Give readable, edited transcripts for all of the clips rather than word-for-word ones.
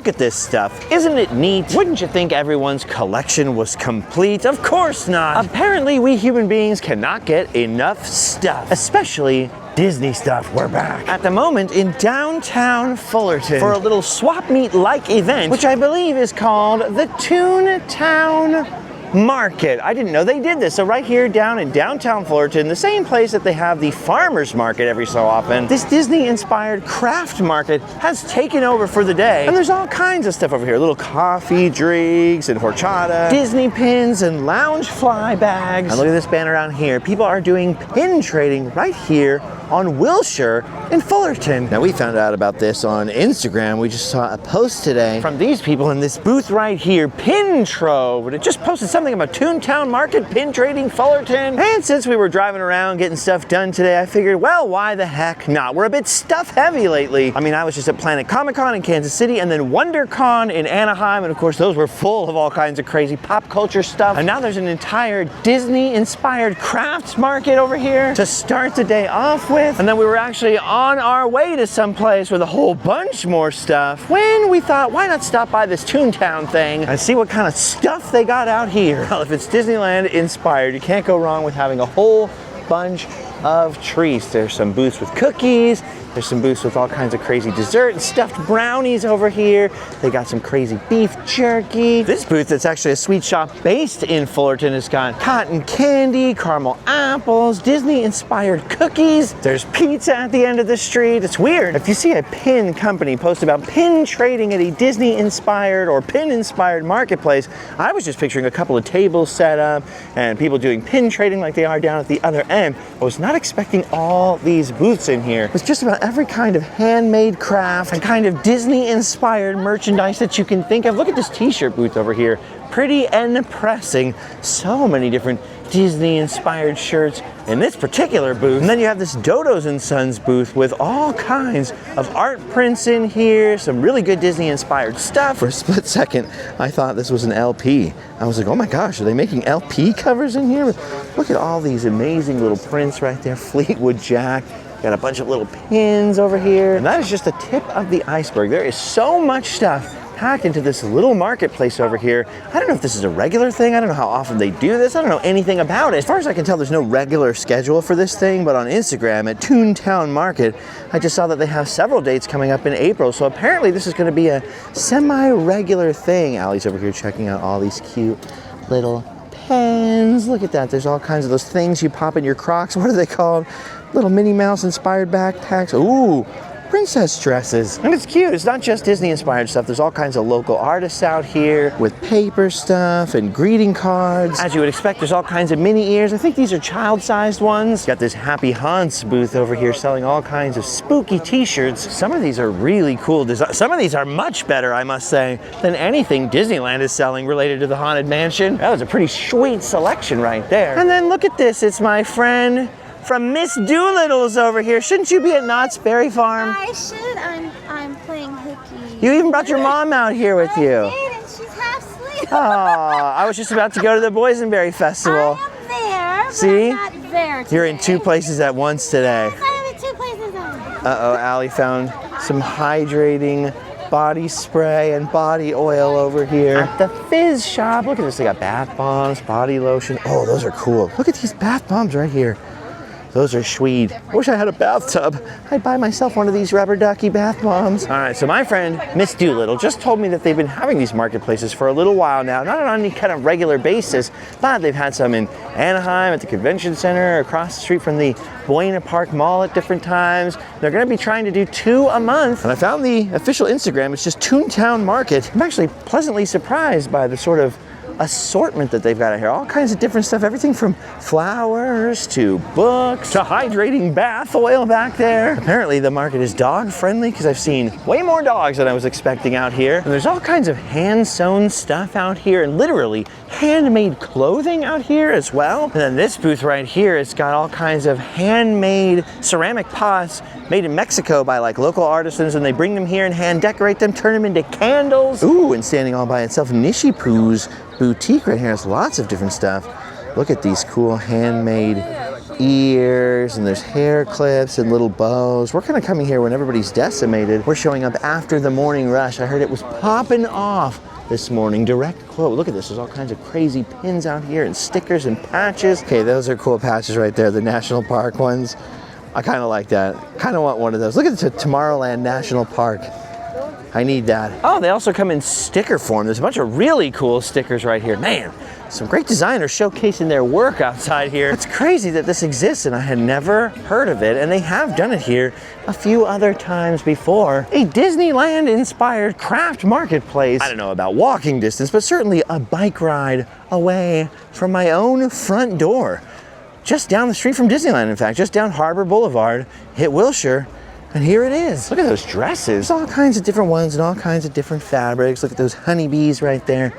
look at this stuff. Isn't it neat? Wouldn't you think everyone's collection was complete? Of course not. Apparently, we human beings cannot get enough stuff, especially Disney stuff. We're back at the moment in downtown Fullerton for a little swap meet-like event, which I believe is called the Toontown Market. I didn't know they did this. So right here down in downtown Fullerton, the same place that they have the farmers market every so often, this Disney-inspired craft market has taken over for the day. And there's all kinds of stuff over here. Little coffee drinks and horchata, Disney pins and lounge fly bags. And look at this banner around here. People are doing pin trading right here on Wilshire in Fullerton. Now we found out about this on Instagram. We just saw a post today from these people in this booth right here, Pin Trove. And it just posted something about Toontown Market, pin trading, Fullerton. And since we were driving around getting stuff done today, I figured, well, why the heck not? We're a bit stuff heavy lately. I mean, I was just at Planet Comic Con in Kansas City and then WonderCon in Anaheim. And of course, those were full of all kinds of crazy pop culture stuff. And now there's an entire Disney-inspired crafts market over here to start the day off with. And then we were actually on our way to someplace with a whole bunch more stuff when we thought, why not stop by this Toontown thing and see what kind of stuff they got out here. Well, if it's Disneyland inspired, you can't go wrong with having a whole bunch of treats. There's some booths with cookies. There's some booths with all kinds of crazy dessert and stuffed brownies over here. They got some crazy beef jerky. This booth that's actually a sweet shop based in Fullerton has got cotton candy, caramel apples, Disney-inspired cookies. There's pizza at the end of the street. It's weird. If you see a pin company post about pin trading at a Disney-inspired or pin-inspired marketplace, I was just picturing a couple of tables set up and people doing pin trading like they are down at the other end. I was not expecting all these booths in here. It was just about every kind of handmade craft and kind of Disney-inspired merchandise that you can think of. Look at this t-shirt booth over here. Pretty and pressing. So many different Disney-inspired shirts in this particular booth. And then you have this Dodo's and Sons booth with all kinds of art prints in here, some really good Disney-inspired stuff. For a split second, I thought this was an LP. I was like, oh my gosh, are they making LP covers in here? Look at all these amazing little prints right there. Fleetwood Jack. Got a bunch of little pins over here. And that is just the tip of the iceberg. There is so much stuff packed into this little marketplace over here. I don't know if this is a regular thing. I don't know how often they do this. I don't know anything about it. As far as I can tell, there's no regular schedule for this thing, but on Instagram at Toontown Market, I just saw that they have several dates coming up in April. So apparently this is gonna be a semi-regular thing. Allie's over here checking out all these cute little pens. Look at that. There's all kinds of those things you pop in your Crocs. What are they called? Little Minnie Mouse inspired backpacks. Ooh, princess dresses. And it's cute. It's not just Disney inspired stuff. There's all kinds of local artists out here with paper stuff and greeting cards. As you would expect, there's all kinds of mini ears. I think these are child-sized ones. Got this Happy Haunts booth over here selling all kinds of spooky t-shirts. Some of these are really cool designs. Some of these are much better, I must say, than anything Disneyland is selling related to the Haunted Mansion. That was a pretty sweet selection right there. And then look at this. It's my friend from Miss Doolittle's over here. Shouldn't you be at Knott's Berry Farm? I should. I'm playing hooky. You even brought your mom out here with you. I did, and she's half asleep. Oh, I was just about to go to the Boysenberry Festival. I am there, but See? I'm not there today. You're in two places at once today. Yes, I am in two places at once. Uh-oh, Allie found some hydrating body spray and body oil over here at the Fizz shop. Look at this. They got bath bombs, body lotion. Oh, those are cool. Look at these bath bombs right here. Those are sweet. I wish I had a bathtub. I'd buy myself one of these rubber ducky bath bombs. All right, so my friend, Miss Doolittle, just told me that they've been having these marketplaces for a little while now, not on any kind of regular basis, but they've had some in Anaheim at the convention center, across the street from the Buena Park Mall at different times. They're gonna be trying to do 2 a month. And I found the official Instagram, it's just Toontown Market. I'm actually pleasantly surprised by the sort of assortment that they've got out here. All kinds of different stuff, everything from flowers to books to hydrating bath oil back there. Apparently the market is dog friendly because I've seen way more dogs than I was expecting out here. And there's all kinds of hand sewn stuff out here and literally handmade clothing out here as well. And then this booth right here, it's got all kinds of handmade ceramic pots made in Mexico by like local artisans, and they bring them here and hand decorate them, turn them into candles. Ooh, and standing all by itself, Nishipu's boutique right here has lots of different stuff. Look at these cool handmade ears, and there's hair clips and little bows. We're kind of coming here when everybody's decimated. We're showing up after the morning rush. I heard it was popping off this morning. Direct quote. Look at this. There's all kinds of crazy pins out here and stickers and patches. Okay, those are cool patches right there, the national park ones. I kind of like that. Kind of want one of those. Look at the Tomorrowland National Park. I need that. Oh, they also come in sticker form. There's a bunch of really cool stickers right here. Man, some great designers showcasing their work outside here. It's crazy that this exists, and I had never heard of it, and they have done it here a few other times before. A Disneyland-inspired craft marketplace. I don't know about walking distance, but certainly a bike ride away from my own front door. Just down the street from Disneyland, in fact, just down Harbor Boulevard, hit Wilshire. And here it is. Look at those dresses. There's all kinds of different ones and all kinds of different fabrics. Look at those honeybees right there.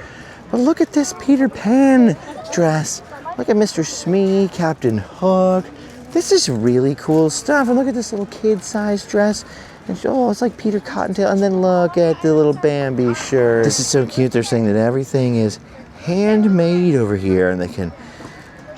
But look at this Peter Pan dress. Look at Mr. Smee, Captain Hook. This is really cool stuff. And look at this little kid-sized dress. And oh, it's like Peter Cottontail. And then look at the little Bambi shirt. This is so cute. They're saying that everything is handmade over here, and they can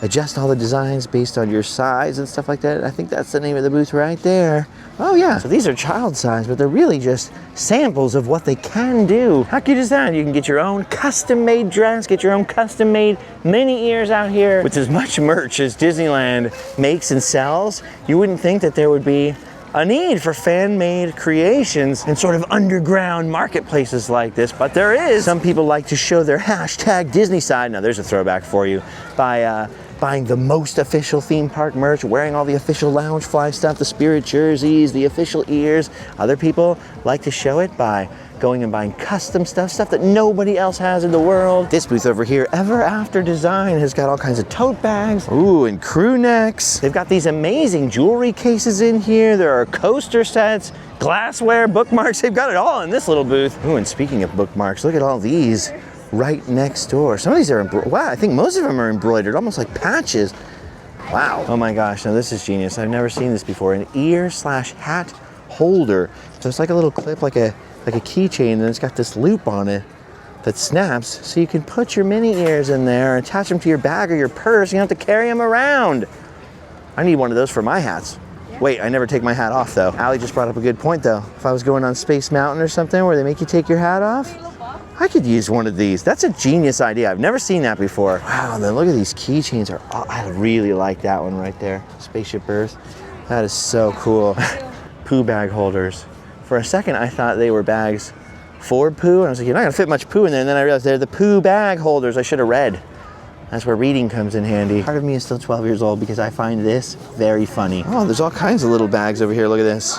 adjust all the designs based on your size and stuff like that. I think that's the name of the booth right there. Oh yeah, so these are child size, but they're really just samples of what they can do. How cute is that? You can get your own custom-made dress, get your own custom-made mini ears out here. With as much merch as Disneyland makes and sells, you wouldn't think that there would be a need for fan-made creations in sort of underground marketplaces like this, but there is. Some people like to show their hashtag Disney side. Now there's a throwback for you by buying the most official theme park merch, wearing all the official Loungefly stuff, the Spirit jerseys, the official ears. Other people like to show it by going and buying custom stuff that nobody else has in the world. This booth over here, Ever After Design, has got all kinds of tote bags. Ooh, and crew necks. They've got these amazing jewelry cases in here. There are coaster sets, glassware, bookmarks. They've got it all in this little booth. Ooh, and speaking of bookmarks, look at all these right next door. Some of these are, wow, I think most of them are embroidered, almost like patches. Wow. Oh my gosh, now this is genius. I've never seen this before. An ear/hat holder. So it's like a little clip, like a keychain, and it's got this loop on it that snaps, so you can put your mini ears in there, attach them to your bag or your purse. You don't have to carry them around. I need one of those for my hats. Wait, I never take my hat off though. Allie just brought up a good point though. If I was going on Space Mountain or something where they make you take your hat off, I could use one of these. That's a genius idea. I've never seen that before. Wow, and then look at these keychains. I really like that one right there. Spaceship Earth. That is so cool. Poo bag holders. For a second, I thought they were bags for poo, and I was like, you're not gonna fit much poo in there, and then I realized they're the poo bag holders. I should have read. That's where reading comes in handy. Part of me is still 12 years old because I find this very funny. Oh, there's all kinds of little bags over here. Look at this.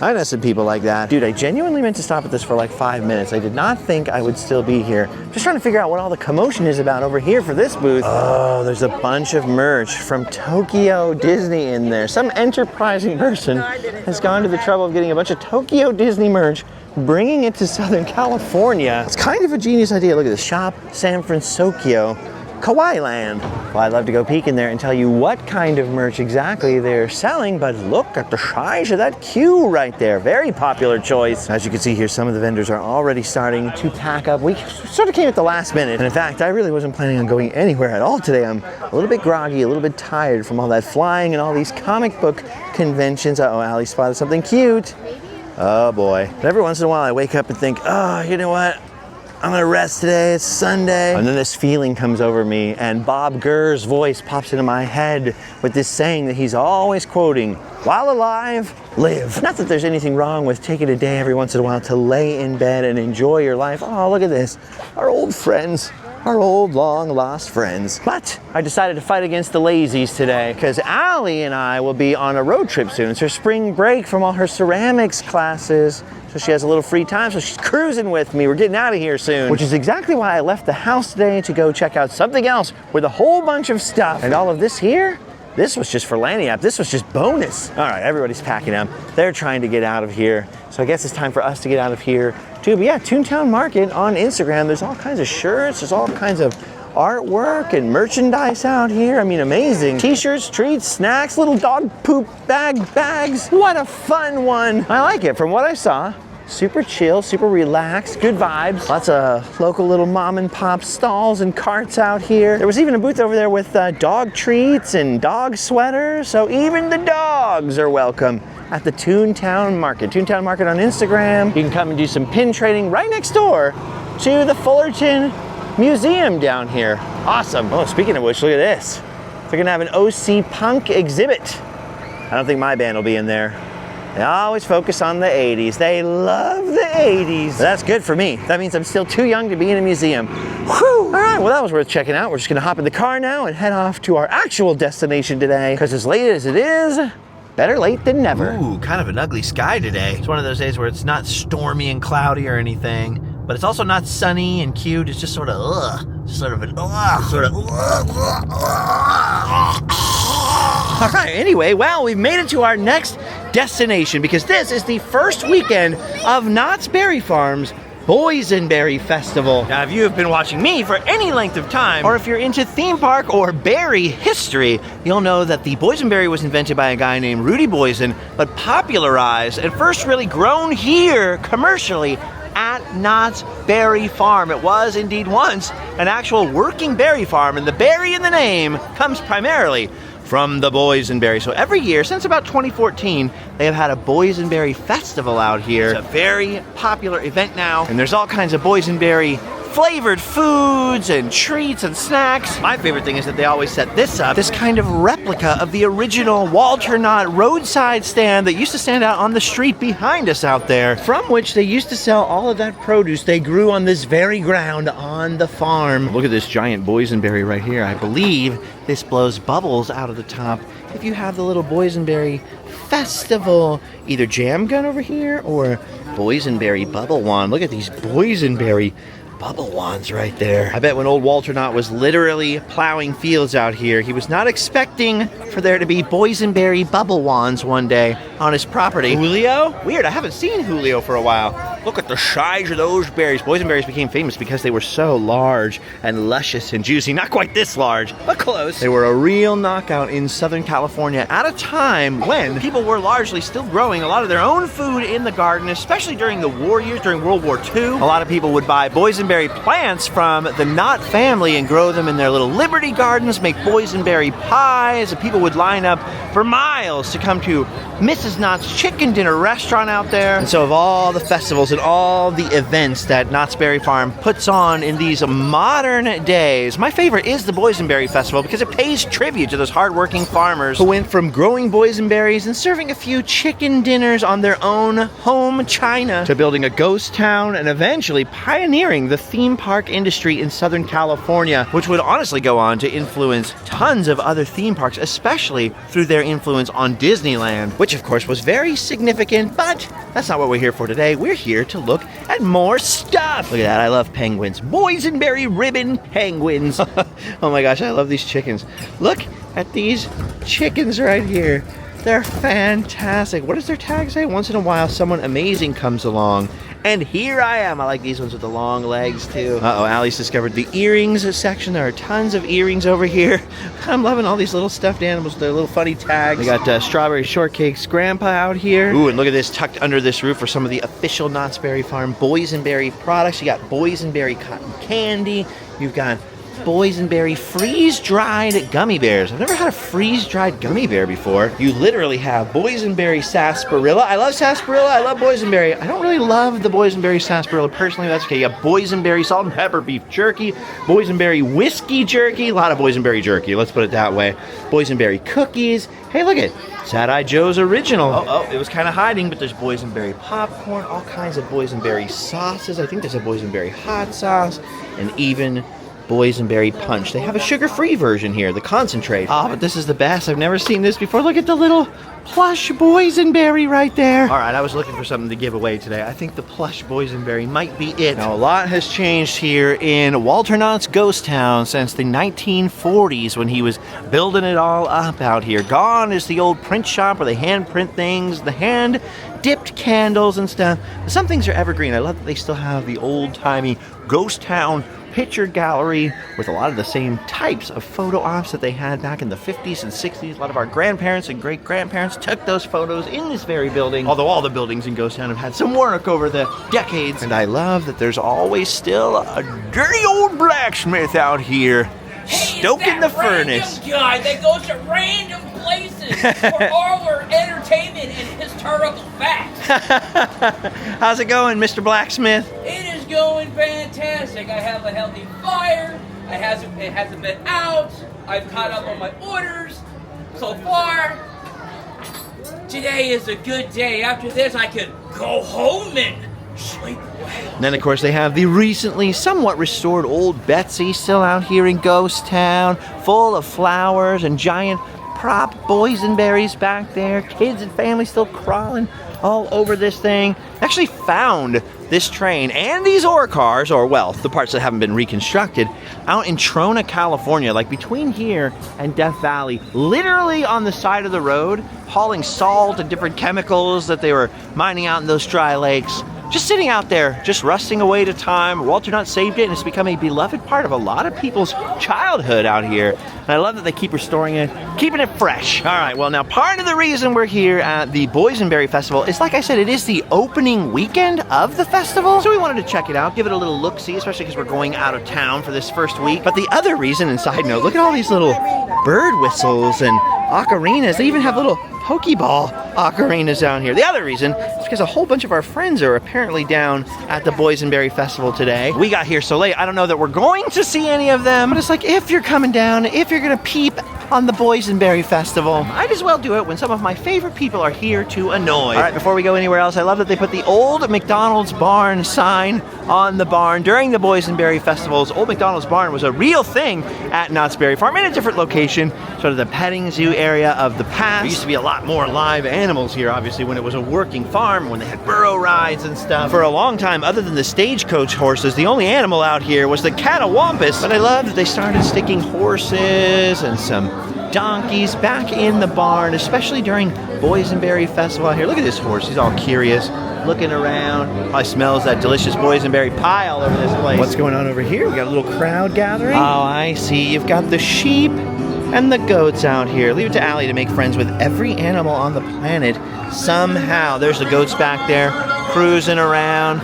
I know some people like that. Dude, I genuinely meant to stop at this for like 5 minutes. I did not think I would still be here. Just trying to figure out what all the commotion is about over here for this booth. Oh, there's a bunch of merch from Tokyo Disney in there. Some enterprising person has gone to the trouble of getting a bunch of Tokyo Disney merch, bringing it to Southern California. It's kind of a genius idea. Look at this. Shop San Francisco Kawaii Land. Well, I'd love to go peek in there and tell you what kind of merch exactly they're selling, but look at the size of that queue right there. Very popular choice. As you can see here, some of the vendors are already starting to pack up. We sort of came at the last minute, and in fact, I really wasn't planning on going anywhere at all today. I'm a little bit groggy, a little bit tired from all that flying and all these comic book conventions. Uh-oh, Allie spotted something cute. Oh boy. But every once in a while, I wake up and think, oh, you know what? I'm gonna rest today, it's Sunday. And then this feeling comes over me, and Bob Gurr's voice pops into my head with this saying that he's always quoting, while alive, live. Not that there's anything wrong with taking a day every once in a while to lay in bed and enjoy your life. Oh, look at this, our old friends. Our old long lost friends. But I decided to fight against the lazies today because Allie and I will be on a road trip soon. It's her spring break from all her ceramics classes. So she has a little free time, so she's cruising with me. We're getting out of here soon. Which is exactly why I left the house today to go check out something else with a whole bunch of stuff. And all of this here, this was just for Lanyap. This was just bonus. All right, everybody's packing up. They're trying to get out of here. So I guess it's time for us to get out of here too. But yeah, Toontown Market on Instagram. There's all kinds of shirts. There's all kinds of artwork and merchandise out here. I mean, amazing. T-shirts, treats, snacks, little dog poop bags. What a fun one. I like it. From what I saw, Super chill, super relaxed, good vibes. Lots of local little mom and pop stalls and carts out here. There was even a booth over there with dog treats and dog sweaters, so even the dogs are welcome at the Toontown Market. Toontown Market on Instagram. You can come and do some pin trading right next door to the Fullerton Museum down here. Awesome. Oh, speaking of which, look at this. They're gonna have an OC Punk exhibit. I don't think my band will be in there. They always focus on the 80s. They love the 80s. That's good for me. That means I'm still too young to be in a museum. Whew. All right, well that was worth checking out. We're just gonna hop in the car now and head off to our actual destination today, because as late as it is, better late than never. Ooh, kind of an ugly sky today. It's one of those days where it's not stormy and cloudy or anything, but it's also not sunny and cute. It's just sort of All right, anyway, well, we've made it to our next destination because this is the first weekend of Knott's Berry Farm's Boysenberry Festival. Now, if you have been watching me for any length of time, or if you're into theme park or berry history, you'll know that the boysenberry was invented by a guy named Rudy Boysen, but popularized and first really grown here commercially at Knott's Berry Farm. It was indeed once an actual working berry farm, and the berry in the name comes primarily from the boysenberry. So every year, since about 2014, they have had a boysenberry festival out here. It's a very popular event now, and there's all kinds of boysenberry flavored foods and treats and snacks. My favorite thing is that they always set this up, this kind of replica of the original Walter Knott roadside stand that used to stand out on the street behind us out there, from which they used to sell all of that produce they grew on this very ground on the farm. Look at this giant boysenberry right here. I believe this blows bubbles out of the top if you have the little boysenberry festival either jam gun over here or boysenberry bubble wand. Look at these boysenberry bubble wands right there. I bet when old Walter Knott was literally plowing fields out here, he was not expecting for there to be boysenberry bubble wands one day on his property. Julio? Weird, I haven't seen Julio for a while. Look at the size of those berries. Boysenberries became famous because they were so large and luscious and juicy. Not quite this large, but close. They were a real knockout in Southern California at a time when people were largely still growing a lot of their own food in the garden, especially during the war years, during World War II. A lot of people would buy boysenberry plants from the Knott family and grow them in their little Liberty gardens, make boysenberry pies, and people would line up for miles to come to Mrs. Knott's Chicken Dinner restaurant out there. And so of all the festivals and all the events that Knott's Berry Farm puts on in these modern days, my favorite is the Boysenberry Festival because it pays tribute to those hardworking farmers who went from growing boysenberries and serving a few chicken dinners on their own home china to building a ghost town and eventually pioneering the theme park industry in Southern California, which would honestly go on to influence tons of other theme parks, especially through their influence on Disneyland, which of course was very significant, but that's not what we're here for today. We're here to look at more stuff. Look at that, I love penguins. Boysenberry ribbon penguins. Oh my gosh, I love these chickens. Look at these chickens right here. They're fantastic. What does their tag say? Once in a while, someone amazing comes along. And here I am. I like these ones with the long legs too. Uh-oh, Allie's discovered the earrings section. There are tons of earrings over here. I'm loving all these little stuffed animals with their little funny tags. We got strawberry shortcake's grandpa out here. Ooh, and look at this, tucked under this roof are some of the official Knott's Berry Farm boysenberry products. You got boysenberry cotton candy. You've got boysenberry freeze-dried gummy bears. I've never had a freeze-dried gummy bear before. You literally have boysenberry sarsaparilla. I love sarsaparilla. I love boysenberry. I don't really love the boysenberry sarsaparilla personally. That's okay. You have boysenberry salt and pepper beef jerky, boysenberry whiskey jerky. A lot of boysenberry jerky. Let's put it that way. Boysenberry cookies. Hey, look at Sad-Eye Joe's original. Oh, it was kind of hiding, but there's boysenberry popcorn, all kinds of boysenberry sauces. I think there's a boysenberry hot sauce, and even boysenberry punch. They have a sugar-free version here, the concentrate. Oh, but this is the best. I've never seen this before. Look at the little plush boysenberry right there. All right, I was looking for something to give away today. I think the plush boysenberry might be it. Now, a lot has changed here in Walter Knott's ghost town since the 1940s when he was building it all up out here. Gone is the old print shop where they hand print things, the hand dipped candles and stuff. But some things are evergreen. I love that they still have the old-timey ghost town picture gallery with a lot of the same types of photo ops that they had back in the 50s and 60s. A lot of our grandparents and great-grandparents took those photos in this very building, although all the buildings in Ghost Town have had some work over the decades. And I love that there's always still a dirty old blacksmith out here stoking the furnace. Guy that goes to random places for all our entertainment and historical facts. How's it going, Mr. Blacksmith? It is going fantastic. I have a healthy fire. It hasn't been out. I've caught up on my orders so far. Today is a good day. After this, I could go home and sleep well. And then, of course, they have the recently somewhat restored Old Betsy still out here in Ghost Town, full of flowers and giant prop boysenberries back there. Kids and families still crawling all over this thing. Actually found this train and these ore cars, or well, the parts that haven't been reconstructed, out in Trona, California, like between here and Death Valley, literally on the side of the road, hauling salt and different chemicals that they were mining out in those dry lakes. Just sitting out there, just rusting away to time. Walter Knott saved it, and it's become a beloved part of a lot of people's childhood out here. And I love that they keep restoring it, keeping it fresh. All right, well, now part of the reason we're here at the Boysenberry Festival is, like I said, it is the opening weekend of the festival. So we wanted to check it out, give it a little look-see, especially because we're going out of town for this first week. But the other reason, and side note, look at all these little bird whistles and ocarinas. They even have little Pokeball ocarinas down here. The other reason is because a whole bunch of our friends are apparently down at the Boysenberry Festival today. We got here so late, I don't know that we're going to see any of them, but it's like, if you're coming down, if you're gonna peep on the Boysenberry Festival, might as well do it when some of my favorite people are here to annoy. All right, before we go anywhere else, I love that they put the old McDonald's barn sign on the barn during the Boysenberry Festivals. Old McDonald's barn was a real thing at Knott's Berry Farm in a different location, sort of the petting zoo area of the past. There used to be a lot more live animals here, obviously, when it was a working farm, when they had burro rides and stuff. For a long time, other than the stagecoach horses, the only animal out here was the catawampus. But I love that they started sticking horses and some donkeys back in the barn, especially during Boysenberry Festival out here. Look at this horse, he's all curious, looking around. Probably smells that delicious boysenberry pie all over this place. What's going on over here? We got a little crowd gathering. Oh, I see. You've got the sheep and the goats out here. Leave it to Allie to make friends with every animal on the planet somehow. There's the goats back there, cruising around,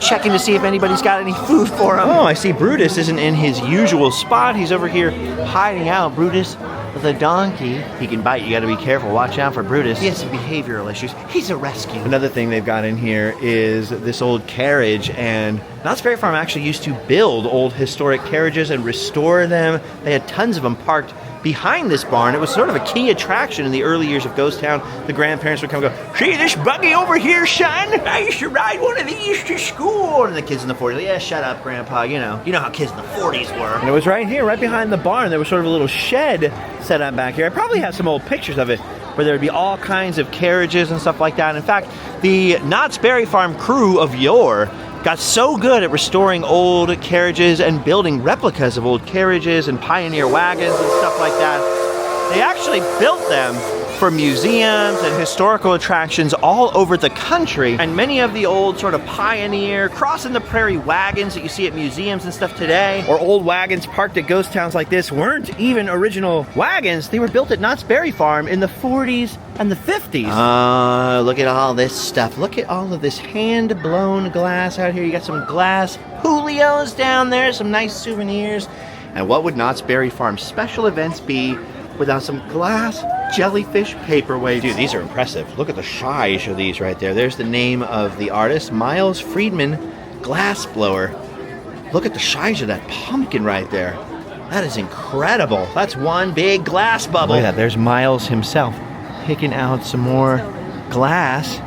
checking to see if anybody's got any food for him. Oh, I see Brutus isn't in his usual spot. He's over here hiding out. Brutus, the donkey. He can bite. You got to be careful. Watch out for Brutus. He has some behavioral issues. He's a rescue. Another thing they've got in here is this old carriage, and Knott's Berry Farm actually used to build old historic carriages and restore them. They had tons of them parked behind this barn. It was sort of a key attraction in the early years of Ghost Town. The grandparents would come and go, "See this buggy over here, son? I used to ride one of these to school." And the kids in the 40s, "Yeah, shut up, Grandpa. You know how kids in the 40s were." And it was right here, right behind the barn. There was sort of a little shed set up back here. I probably have some old pictures of it where there would be all kinds of carriages and stuff like that. In fact, the Knott's Berry Farm crew of yore got so good at restoring old carriages and building replicas of old carriages and pioneer wagons and stuff like that. They actually built them for museums and historical attractions all over the country. And many of the old sort of pioneer crossing the prairie wagons that you see at museums and stuff today, or old wagons parked at ghost towns like this, weren't even original wagons. They were built at Knott's Berry Farm in the 40s and the 50s. Look at all this stuff. Look at all of this hand-blown glass out here. You got some glass Julios down there, some nice souvenirs. And what would Knott's Berry Farm special events be without some glass jellyfish paperweights? Dude, these are impressive. Look at the size of these right there. There's the name of the artist, Miles Friedman Glass Blower. Look at the size of that pumpkin right there. That is incredible. That's one big glass bubble. Look at that. There's Miles himself picking out some more glass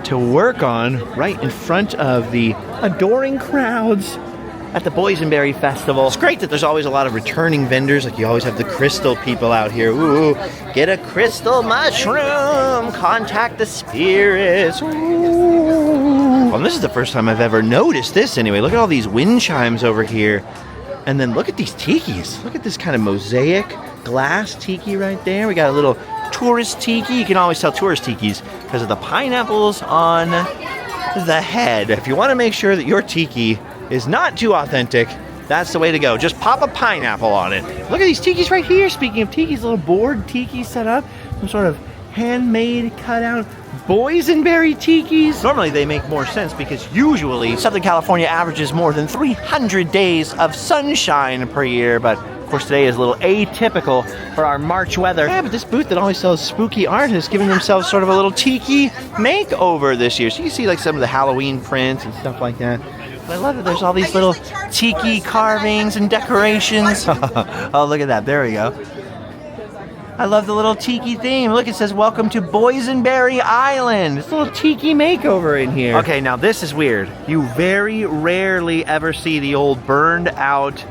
to work on right in front of the adoring crowds at the Boysenberry Festival. It's great that there's always a lot of returning vendors, like you always have the crystal people out here. Ooh, get a crystal mushroom, contact the spirits. Ooh. Well, this is the first time I've ever noticed this anyway. Look at all these wind chimes over here. And then look at these tikis. Look at this kind of mosaic glass tiki right there. We got a little tourist tiki. You can always tell tourist tikis because of the pineapples on the head. If you want to make sure that your tiki is not too authentic, that's the way to go. Just pop a pineapple on it. Look at these tikis right here. Speaking of tikis, little board tiki set up. Some sort of handmade cutout boysenberry tikis. Normally they make more sense because usually Southern California averages more than 300 days of sunshine per year, but of course today is a little atypical for our March weather. Yeah, but this booth that always sells spooky art has given themselves sort of a little tiki makeover this year. So you see like some of the Halloween prints and stuff like that. But I love that there's all these little tiki carvings and decorations. Oh, look at that. There we go. I love the little tiki theme. Look, it says, welcome to Boysenberry Island. It's a little tiki makeover in here. Okay, now this is weird. You very rarely ever see the old burned out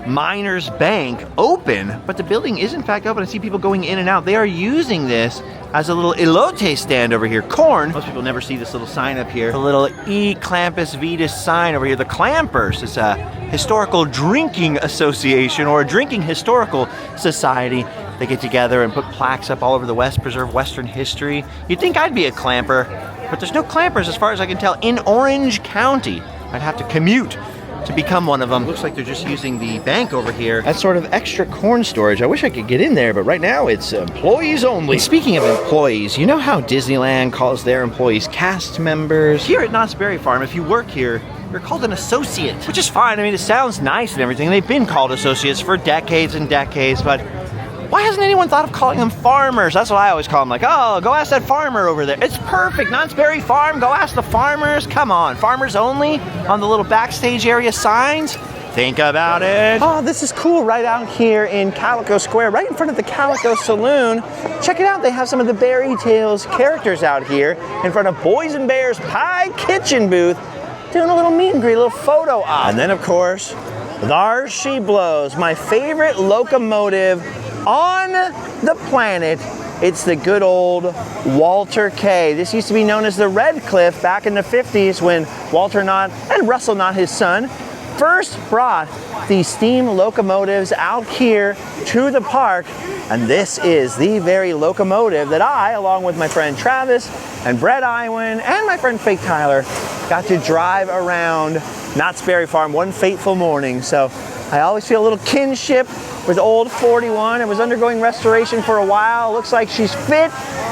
Miners Bank open, but the building is in fact open. I see people going in and out. They are using this as a little elote stand over here. Corn. Most people never see this little sign up here. The little E Clampus Vetus sign over here. The Clampers is a historical drinking association or a drinking historical society. They get together and put plaques up all over the West, preserve Western history. You'd think I'd be a clamper, but there's no clampers as far as I can tell in Orange County. I'd have to commute to become one of them. Looks like they're just using the bank over here as sort of extra corn storage. I wish I could get in there, but right now it's employees only. Speaking of employees, you know how Disneyland calls their employees cast members? Here at Knott's Berry Farm, if you work here, you're called an associate, which is fine. I mean, it sounds nice and everything. They've been called associates for decades and decades, but why hasn't anyone thought of calling them farmers? That's what I always call them. Like, oh, go ask that farmer over there. It's perfect. Knott's Berry Farm. Go ask the farmers. Come on. Farmers only on the little backstage area signs. Think about it. Oh, this is cool right out here in Calico Square, right in front of the Calico Saloon. Check it out. They have some of the Berry Tales characters out here in front of Boys and Bears Pie Kitchen booth, doing a little meet and greet, a little photo op. And then, of course, there she blows. My favorite locomotive on the planet. It's the good old Walter K. This used to be known as the Red Cliff back in the 50s when Walter Knott and Russell Knott, his son, first brought these steam locomotives out here to the park. And this is the very locomotive that I, along with my friend Travis and Brett Iwan and my friend Fake Tyler, got to drive around Knott's Berry Farm one fateful morning. So I always feel a little kinship with old 41. It was undergoing restoration for a while. Looks like she's fit,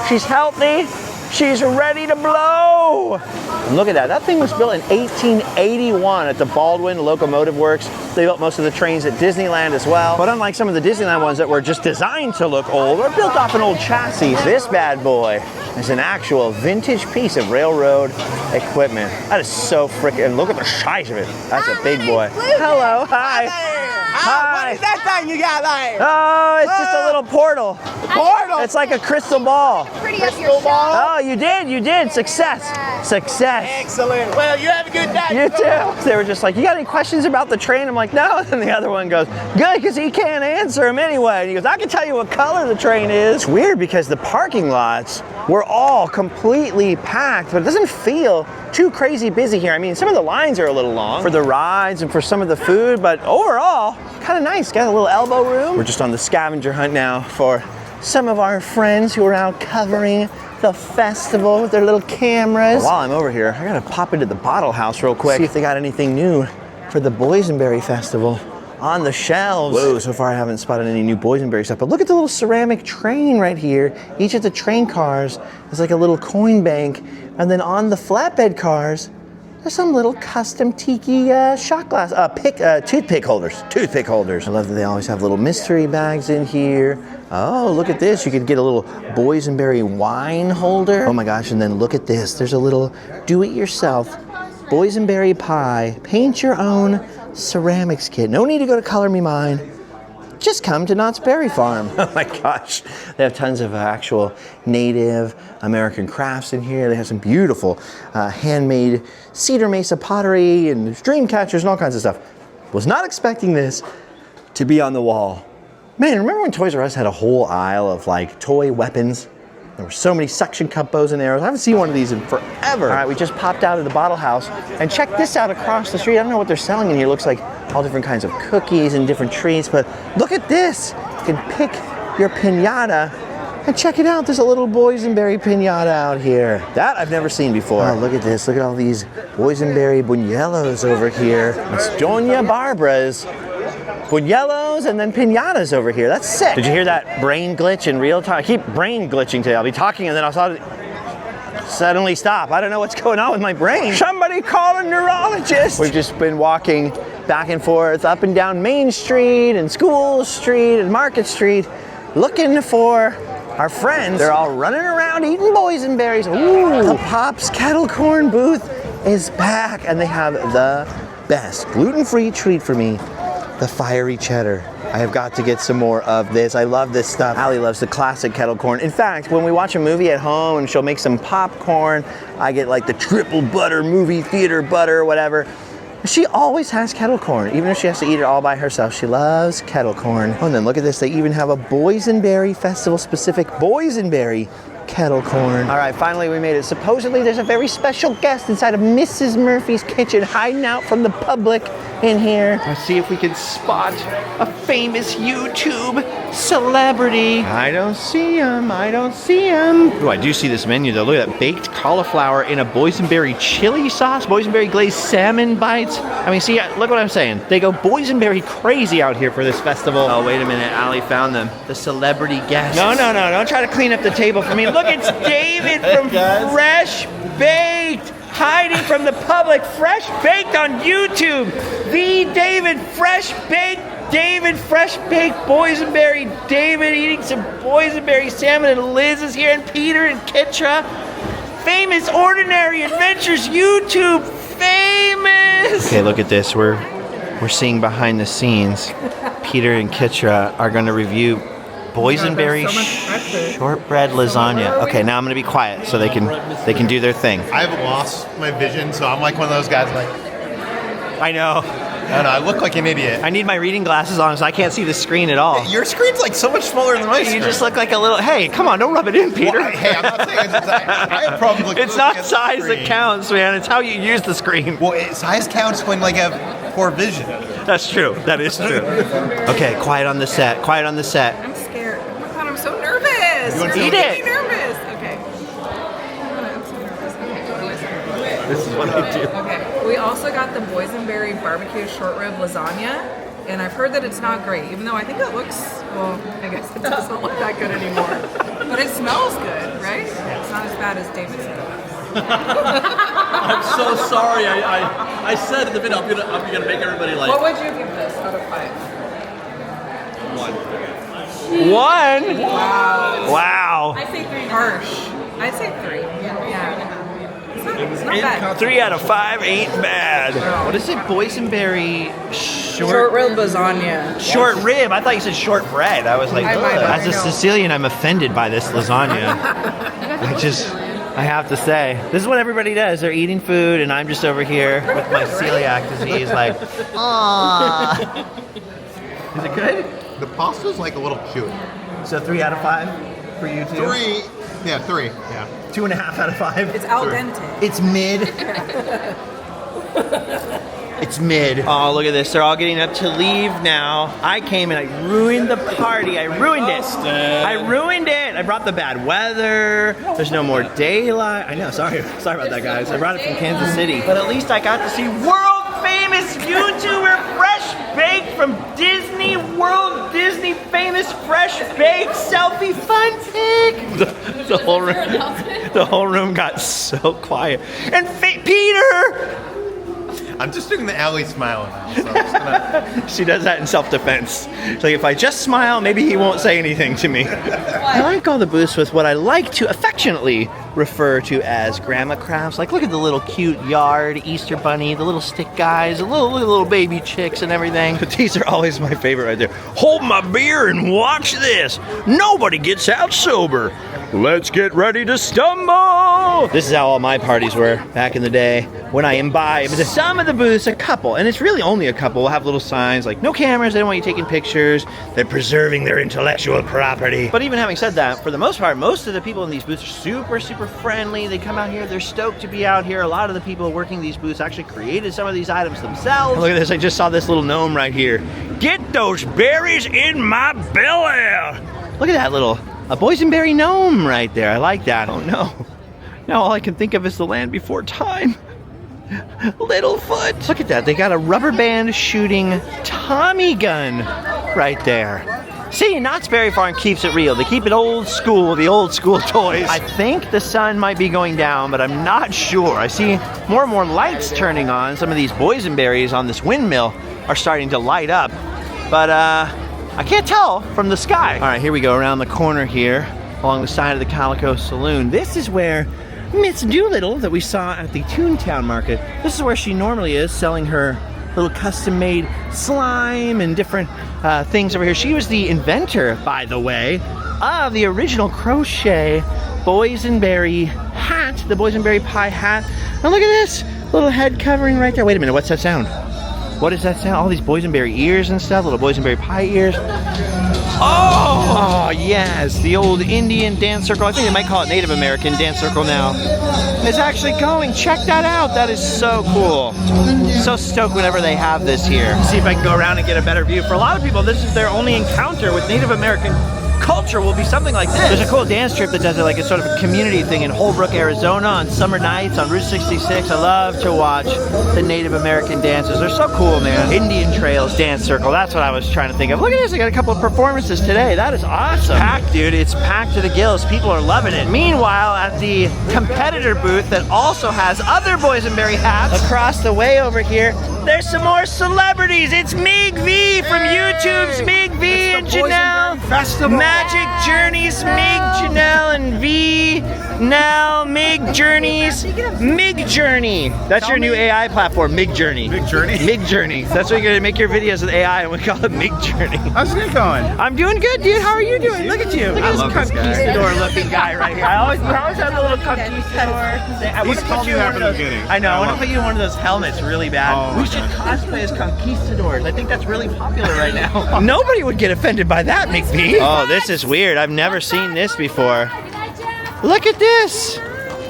she's healthy, she's ready to blow. And look at that. That thing was built in 1881 at the Baldwin Locomotive Works. They built most of the trains at Disneyland as well. But unlike some of the Disneyland ones that were just designed to look old or built off an old chassis, this bad boy is an actual vintage piece of railroad equipment. That is so freaking, look at the size of it. That's a big boy. Hello, hi. Hi. What is that thing you got there? Oh, it's just a little portal. Portal? It's like a crystal ball. Pretty up your shot. Oh, you did. Success. Success. Excellent. Well, you have a good day. You too. They were just like, you got any questions about the train? I'm like, no. And the other one goes, good, because he can't answer them anyway. And he goes, I can tell you what color the train is. It's weird because the parking lots were all completely packed, but it doesn't feel too crazy busy here. I mean, some of the lines are a little long for the rides and for some of the food, but overall, kind of nice. Got a little elbow room. We're just on the scavenger hunt now for some of our friends who are out covering the festival with their little cameras. While I'm over here, I gotta pop into the bottle house real quick, see if they got anything new for the Boysenberry Festival on the shelves. Whoa, so far I haven't spotted any new Boysenberry stuff, but look at the little ceramic train right here. Each of the train cars is like a little coin bank, and then on the flatbed cars, there's some little custom tiki shot glass, toothpick holders. Toothpick holders. I love that they always have little mystery bags in here. Oh, look at this. You could get a little Boysenberry wine holder. Oh my gosh, and then look at this. There's a little do-it-yourself Boysenberry pie. Paint your own ceramics kit. No need to go to Color Me Mine. Just come to Knott's Berry Farm. Oh my gosh. They have tons of actual native American crafts in here. They have some beautiful handmade cedar mesa pottery and dream catchers and all kinds of stuff. Was not expecting this to be on the wall. Man, remember when Toys R Us had a whole aisle of like toy weapons? There were so many suction cup bows and arrows. I haven't seen one of these in forever. All right, we just popped out of the bottle house and check this out across the street. I don't know what they're selling in here. It looks like all different kinds of cookies and different treats, but look at this. You can pick your piñata And check it out, there's a little boysenberry piñata out here. That I've never seen before. Oh, look at this. Look at all these boysenberry buñuelos over here. It's Doña Barbara's buñuelos and then piñatas over here. That's sick. Did you hear that brain glitch in real time? I keep brain glitching today. I'll be talking and then I'll suddenly stop. I don't know what's going on with my brain. Somebody call a neurologist. We've just been walking back and forth up and down Main Street and School Street and Market Street looking for our friends. They're all running around eating boysenberries. Ooh, the Pop's Kettle Corn booth is back and they have the best gluten-free treat for me, the fiery cheddar. I have got to get some more of this. I love this stuff. Allie loves the classic kettle corn. In fact, when we watch a movie at home and she'll make some popcorn, I get like the triple butter movie theater butter or whatever. She always has kettle corn, even if she has to eat it all by herself. She loves kettle corn. Oh, and then look at this. They even have a boysenberry festival specific boysenberry kettle corn. All right, finally we made it. Supposedly there's a very special guest inside of Mrs. Murphy's kitchen hiding out from the public in here. Let's see if we can spot a famous YouTube celebrity. I don't see him. I don't see him. Oh, I do see this menu though. Look at that. Baked cauliflower in a boysenberry chili sauce, boysenberry glazed salmon bites. I mean, see, look what I'm saying. They go boysenberry crazy out here for this festival. Oh, wait a minute. Allie found them. The celebrity guests. No. Don't try to clean up the table for me. Look, it's David from Fresh Baked. Hiding from the public, Fresh Baked on YouTube. The David Fresh Baked, boysenberry David eating some boysenberry salmon, and Liz is here, and Peter and Kitra. Famous Ordinary Adventures YouTube, famous. Okay, look at this. We're seeing behind the scenes. Peter and Kitra are going to review boysenberry shortbread lasagna. Okay, now I'm gonna be quiet so they can do their thing. I've lost my vision, so I'm like one of those guys like, I know. I look like an idiot. I need my reading glasses on so I can't see the screen at all. Your screen's like so much smaller than my screen. You just look like a little, hey, come on, don't rub it in, Peter. Well, hey, I'm not saying it's just, I have problems looking it's not size that counts, man. It's how you use the screen. Well, size counts when like I have poor vision. That's true. That is true. Okay, quiet on the set. Quiet on the set. I'm scared. Oh my god, I'm so nervous. You want to eat really it? Nervous. Okay. I'm so nervous. Okay. This is what I do. Okay. We also got the boysenberry barbecue short rib lasagna, and I've heard that it's not great, even though I think it looks, well, I guess it doesn't look that good anymore. But it smells good, right? It's not as bad as David said it was. I'm so sorry. I said in the video I'm gonna make everybody like. What would you give this out of 5? 1? Wow. Wow. I say 3. Harsh. I'd say 3. Yeah. It's not bad. 3 out of 5 ain't bad. What is it? Boysenberry Short rib lasagna. Short rib? I thought you said short bread. I was like, I might have, as a I know. Sicilian, I'm offended by this lasagna. I have to say, this is what everybody does. They're eating food, and I'm just over here with my celiac disease, like, aww. Is it good? The pasta's like a little chewy. So 3 out of 5 for you too? 3. Yeah, 3. Yeah. 2.5 out of 5. It's al dente. It's mid. It's mid. Oh, look at this. They're all getting up to leave now. I came and I ruined the party. I ruined it. I ruined it. I brought the bad weather. There's no more daylight. I know. Sorry about that, guys. I brought it from Kansas City. But at least I got to see world famous YouTuber Fresh Baked from Disney World. Disney famous Fresh Baked selfie fun pic. The whole room got so quiet. And Peter. I'm just doing the Allie smile now, so I'm just gonna... She does that in self-defense. She's like, if I just smile, maybe he won't say anything to me. I like all the booths with what I like to affectionately refer to as grandma crafts. Like, look at the little cute yard, Easter bunny, the little stick guys, the little baby chicks and everything. But these are always my favorite right there. Hold my beer and watch this. Nobody gets out sober. Let's get ready to stumble. This is how all my parties were back in the day when I imbibed. Some of the booths, a couple, and it's really only a couple, will have little signs like no cameras, they don't want you taking pictures, they're preserving their intellectual property. But even having said that, for the most part, most of the people in these booths are super, super friendly. They come out here, they're stoked to be out here. A lot of the people working these booths actually created some of these items themselves. Look at this, I just saw this little gnome right here. Get those berries in my belly. Look at that little a boysenberry gnome right there. I like that. Oh no. Now all I can think of is the land before time. Littlefoot. Look at that. They got a rubber band shooting Tommy gun right there. See, Knott's Berry Farm keeps it real. They keep it old school, the old school toys. I think the sun might be going down, but I'm not sure. I see more and more lights turning on. Some of these boysenberries on this windmill are starting to light up, but I can't tell from the sky. All right, here we go around the corner here along the side of the Calico Saloon. This is where Miss Doolittle that we saw at the Toontown Market, this is where she normally is selling her little custom-made slime and different things over here. She was the inventor, by the way, of the original crochet boysenberry hat, the boysenberry pie hat. And look at this little head covering right there. Wait a minute, what's that sound? What is that sound? All these boysenberry ears and stuff, little boysenberry pie ears. Oh, yes, the old Indian dance circle. I think they might call it Native American dance circle now. It's actually going. Check that out. That is so cool. So stoked whenever they have this here. See if I can go around and get a better view. For a lot of people, this is their only encounter with Native American culture, will be something like this. There's a cool dance trip that does it like a sort of a community thing in Holbrook, Arizona on summer nights on Route 66. I love to watch the Native American dances. They're so cool, man. Indian Trails Dance Circle, that's what I was trying to think of. Look at this, I got a couple of performances today. That is awesome. Packed, dude. It's packed to the gills. People are loving it. Meanwhile, at the competitor booth that also has other boysenberry hats across the way over here, there's some more celebrities. It's Mig V from YouTube's Mig V and Janelle. Festival. Magic Journeys, Mig, Janelle, and V. Now, Mig Journeys, Mig Journey. That's your new AI platform, Mig Journey. Mig Journey? Mig Journey. That's what you're gonna make your videos with AI, and we call it Mig Journey. How's it going? I'm doing good, dude. How are you doing? Look at you. Look at this conquistador-looking guy right here. I always have a little conquistador. I want to put you in one of those. I know. I want to put you in one of those helmets really bad. We should cosplay as conquistadors. I think that's really popular right now. Nobody would get offended by that, Mig V. Oh, this is weird. I've never seen this before. Look at this.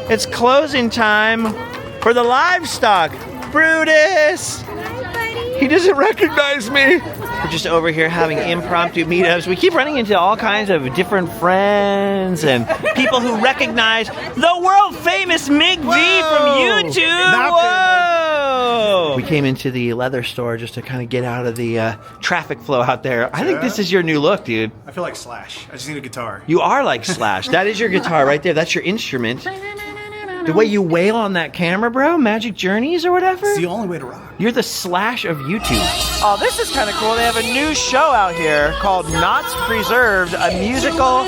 It's closing time for the livestock. Brutus. He doesn't recognize me. We're just over here having impromptu meetups. We keep running into all kinds of different friends and people who recognize the world famous Mig V from YouTube. Whoa! We came into the leather store just to kind of get out of the traffic flow out there. I think this is your new look, dude. I feel like Slash. I just need a guitar. You are like Slash. That is your guitar right there. That's your instrument. The way you wail on that camera, bro, Magic Journeys or whatever. It's the only way to rock. You're the Slash of YouTube. Oh, this is kind of cool. They have a new show out here called Knott's Preserved, a musical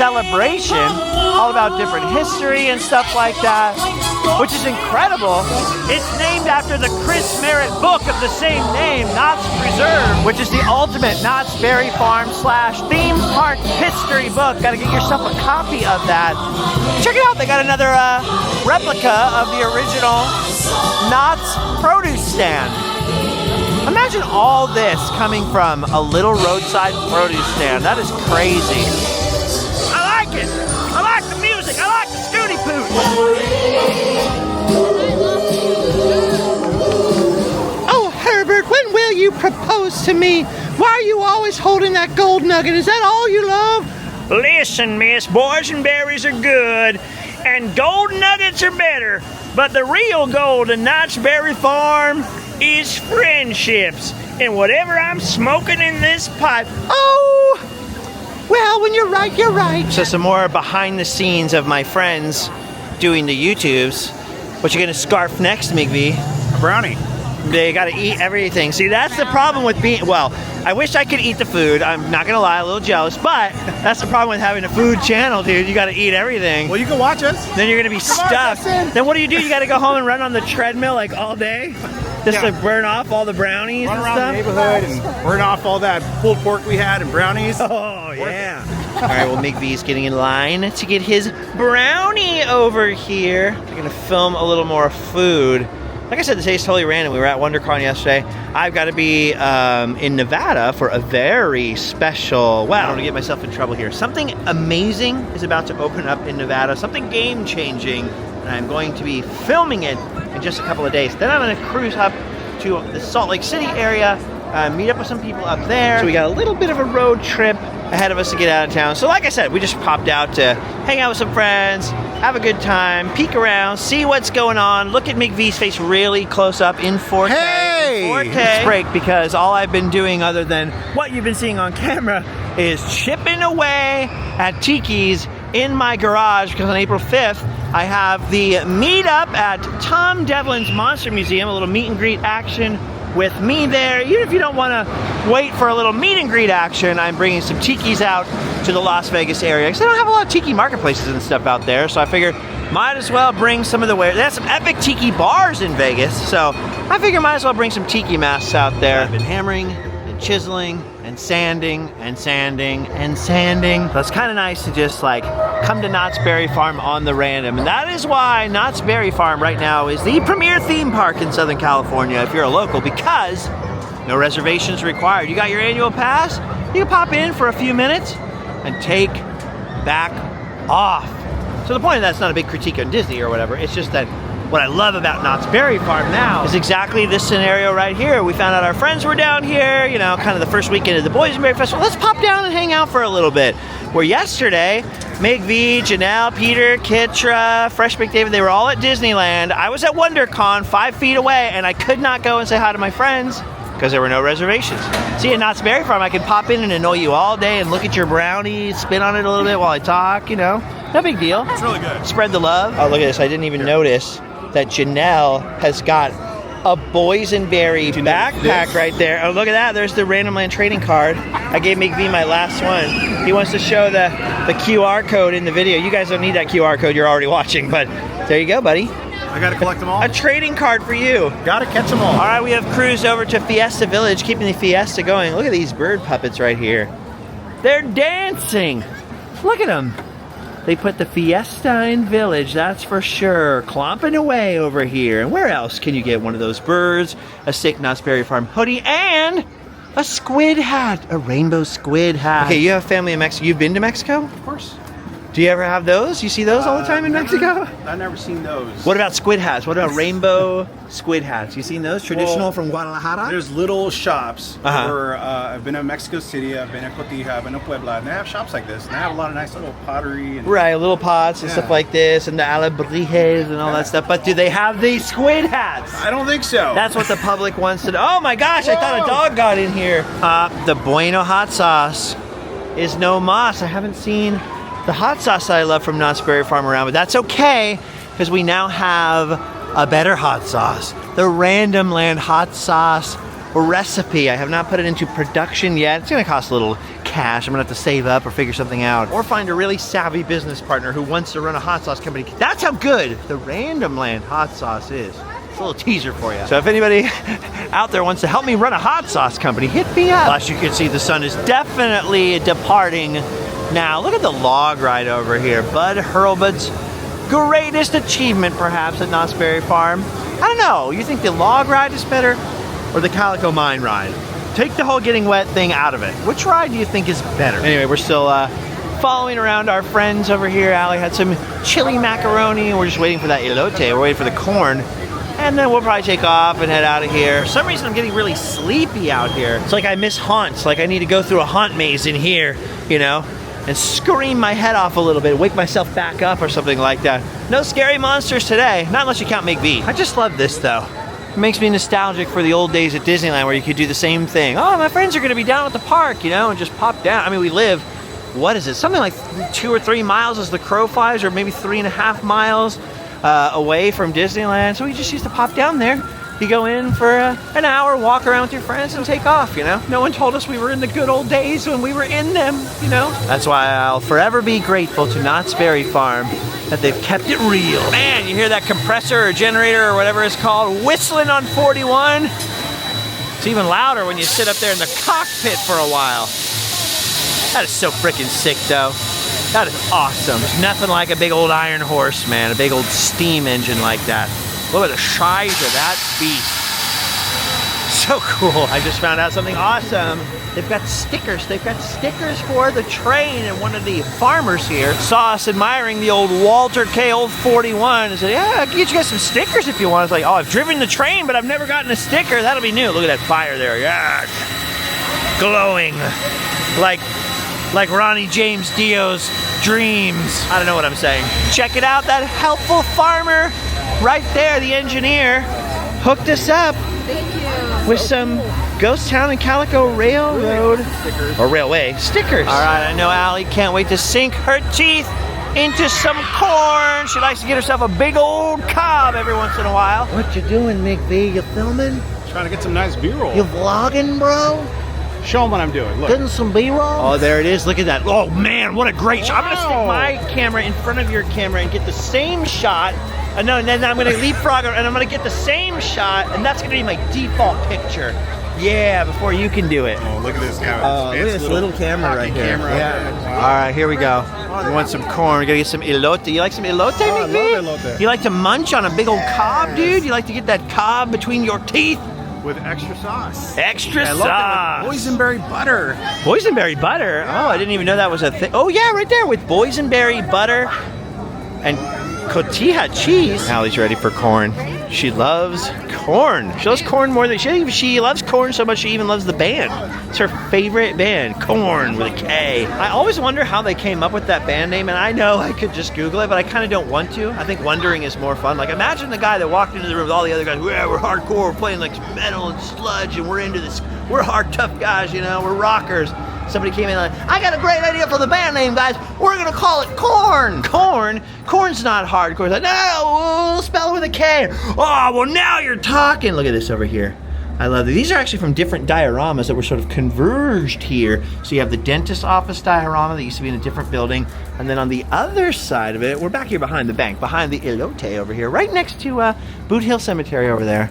celebration all about different history and stuff like that, which is incredible. It's named after the Chris Merritt book of the same name, Knott's Preserved, which is the ultimate Knott's Berry Farm / theme park history book. Got to get yourself a copy of that. Check it out. They got another replica of the original Knott's produce stand. Imagine all this coming from a little roadside produce stand. That is crazy. I like it. I like the music. I like the Scooty Pooch. Oh, Herbert, when will you propose to me? Why are you always holding that gold nugget? Is that all you love? Listen, miss, boysenberries are good, and gold nuggets are better. But the real gold in Knott's Berry Farm is friendships. And whatever I'm smoking in this pipe. Oh, well, when you're right, you're right. So some more behind the scenes of my friends doing the YouTubes. What you gonna scarf next, Mig V? A brownie. They gotta eat everything. See, that's the problem with being, well, I wish I could eat the food. I'm not gonna lie, a little jealous, but that's the problem with having a food channel, dude. You gotta eat everything. Well, you can watch us. Then you're gonna be stuffed. Then what do? You gotta go home and run on the treadmill like all day? Just to burn off all the brownies Run and around stuff? the neighborhood and burn off all that pulled pork we had and brownies. Oh, yeah. All right, well, Mig V's getting in line to get his brownie over here. We're gonna film a little more food. Like I said, the taste totally random. We were at WonderCon yesterday. I've got to be in Nevada for a very special, well, I don't want to get myself in trouble here. Something amazing is about to open up in Nevada, something game-changing, and I'm going to be filming it in just a couple of days. Then I'm going to cruise up to the Salt Lake City area, meet up with some people up there. So we got a little bit of a road trip ahead of us to get out of town. So like I said, we just popped out to hang out with some friends, have a good time, peek around, see what's going on, look at McV's face really close up in 4K. Hey! 4K. Let's break, because all I've been doing other than what you've been seeing on camera is chipping away at tikis in my garage, because on April 5th, I have the meetup at Tom Devlin's Monster Museum, a little meet and greet action with me there. Even if you don't want to wait for a little meet and greet action, I'm bringing some tikis out to the Las Vegas area, because they don't have a lot of tiki marketplaces and stuff out there, so I figured might as well bring some of the wares. They have some epic tiki bars in Vegas, so I figure might as well bring some tiki masks out there. I've been hammering and chiseling and sanding and sanding and sanding. So it's kind of nice to just like come to Knott's Berry Farm on the random. And that is why Knott's Berry Farm right now is the premier theme park in Southern California if you're a local, because no reservations required. You got your annual pass, you can pop in for a few minutes and take back off. So the point of that's not a big critique on Disney or whatever, it's just that what I love about Knott's Berry Farm now is exactly this scenario right here. We found out our friends were down here, you know, kind of the first weekend of the Boysenberry Festival. Let's pop down and hang out for a little bit. Where yesterday, McV, Janelle, Peter, Kitra, Fresh McDavid, they were all at Disneyland. I was at WonderCon 5 feet away, and I could not go and say hi to my friends because there were no reservations. See, at Knott's Berry Farm, I can pop in and annoy you all day and look at your brownie, spin on it a little bit while I talk, you know. No big deal. It's really good. Spread the love. Oh, look at this. I didn't even notice that Janelle has got a Boysenberry backpack right there. Oh, look at that. There's the Random Land trading card. I gave McV my last one. He wants to show the QR code in the video. You guys don't need that QR code. You're already watching, but there you go, buddy. I gotta collect them all. A trading card for you. Gotta catch them all. All right, we have cruised over to Fiesta Village, keeping the Fiesta going. Look at these bird puppets right here. They're dancing. Look at them. They put the Fiesta in Village, that's for sure. Clomping away over here. And where else can you get one of those birds, a sick Knott's Berry Farm hoodie, and a squid hat, a rainbow squid hat. Okay, you have family in Mexico. You've been to Mexico? Of course. Do you ever have those? You see those all the time in Mexico? I've never seen those. What about squid hats? What about rainbow squid hats? You seen those? Traditional from Guadalajara? There's little shops. Uh-huh. Where, I've been to Mexico City, I've been to Cotija, I've been to Puebla, and they have shops like this. And they have a lot of nice little pottery. And Right, little pots and Yeah. stuff like this, and the alebrijes and all that stuff. But do they have these squid hats? I don't think so. That's what the public wants to know. Oh my gosh, I thought a dog got in here. The Bueno hot sauce is no mas. I haven't seen the hot sauce that I love from Knott's Berry Farm around, but that's okay, because we now have a better hot sauce. The Random Land hot sauce recipe. I have not put it into production yet. It's gonna cost a little cash. I'm gonna have to save up or figure something out. Or find a really savvy business partner who wants to run a hot sauce company. That's how good the Random Land hot sauce is. It's a little teaser for you. So if anybody out there wants to help me run a hot sauce company, hit me up. As you can see, the sun is definitely departing now. Look at the log ride over here. Bud Hurlbut's greatest achievement, perhaps, at Knott's Berry Farm. I don't know. You think the log ride is better or the Calico Mine ride? Take the whole getting wet thing out of it. Which ride do you think is better? Anyway, we're still following around our friends over here. Allie had some chili macaroni, and we're just waiting for that elote. We're waiting for the corn. And then we'll probably take off and head out of here. For some reason, I'm getting really sleepy out here. It's like I miss haunts. Like I need to go through a haunt maze in here, you know, and scream my head off a little bit, wake myself back up or something like that. No scary monsters today, not unless you count McV. I just love this though. It makes me nostalgic for the old days at Disneyland where you could do the same thing. Oh, my friends are gonna be down at the park, you know, and just pop down. I mean, we live, what is it? Something like 2 or 3 miles as the crow flies, or maybe 3.5 miles away from Disneyland. So we just used to pop down there. You go in for an hour, walk around with your friends, and take off, you know? No one told us we were in the good old days when we were in them, you know? That's why I'll forever be grateful to Knott's Berry Farm that they've kept it real. Man, you hear that compressor or generator or whatever it's called whistling on 41? It's even louder when you sit up there in the cockpit for a while. That is so freaking sick, though. That is awesome. There's nothing like a big old iron horse, man. A big old steam engine like that. Look at the size of that beast. So cool. I just found out something awesome. They've got stickers. They've got stickers for the train. And one of the farmers here saw us admiring the old Walter K. Old 41 and said, yeah, I can get you guys some stickers if you want. It's like, oh, I've driven the train, but I've never gotten a sticker. That'll be new. Look at that fire there. Yeah. Glowing. Like Ronnie James Dio's dreams. I don't know what I'm saying. Check it out. That helpful farmer right there, the engineer, hooked us up with some Ghost Town and Calico Railroad or Railway stickers. All right, I know Allie can't wait to sink her teeth into some corn. She likes to get herself a big old cob every once in a while. What you doing, McV? You filming? Trying to get some nice B-roll. You vlogging, bro? Show them what I'm doing. Look. Getting some B-roll? Oh, there it is. Look at that. Oh, man, what a great shot. I'm going to stick my camera in front of your camera and get the same shot. No, and then I'm going to leapfrog and I'm going to get the same shot, and that's going to be my default picture. Yeah, before you can do it. Oh, look at this camera. Oh, look at this little camera right here. Yeah. All right, here we go. We want some corn. We're going to get some elote. You like some elote, McV? I love elote. You like to munch on a big old cob, dude? You like to get that cob between your teeth? With extra sauce. Extra sauce. Boysenberry butter. Boysenberry butter? Oh, I didn't even know that was a thing. Oh, yeah, right there with boysenberry butter and cotija cheese. Allie's ready for corn. She loves corn. She loves corn more than she loves corn so much she even loves the band. It's her favorite band, Corn with a K. I always wonder how they came up with that band name, and I know I could just Google it, but I kind of don't want to. I think wondering is more fun. Like, imagine the guy that walked into the room with all the other guys. Yeah, we're hardcore, we're playing like metal and sludge, and we're into this. We're hard, tough guys, you know, we're rockers. Somebody came in like, I got a great idea for the band name, guys. We're gonna call it Corn. Corn? Corn's not hardcore. It's like, no, we'll spell it with a K. Oh, well, now you're talking. Look at this over here. I love it. These are actually from different dioramas that were sort of converged here. So you have the dentist office diorama that used to be in a different building. And then on the other side of it, we're back here behind the bank, behind the elote over here, right next to Boot Hill Cemetery over there.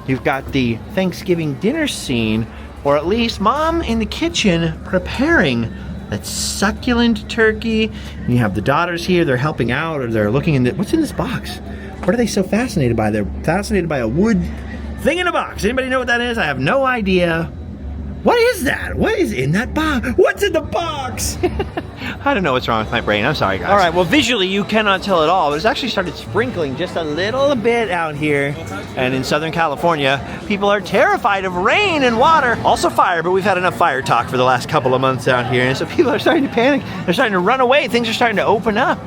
You've got the Thanksgiving dinner scene, or at least Mom in the kitchen preparing that succulent turkey. And you have the daughters here, they're helping out, or they're looking in the, what's in this box? What are they so fascinated by? They're fascinated by a wood thing in a box. Anybody know what that is? I have no idea. What is that? What is in that box? What's in the box? I don't know what's wrong with my brain. I'm sorry, guys. All right, well, visually, you cannot tell at all, but it's actually started sprinkling just a little bit out here. And in Southern California, people are terrified of rain and water. Also fire, but we've had enough fire talk for the last couple of months out here. And so people are starting to panic. They're starting to run away. Things are starting to open up.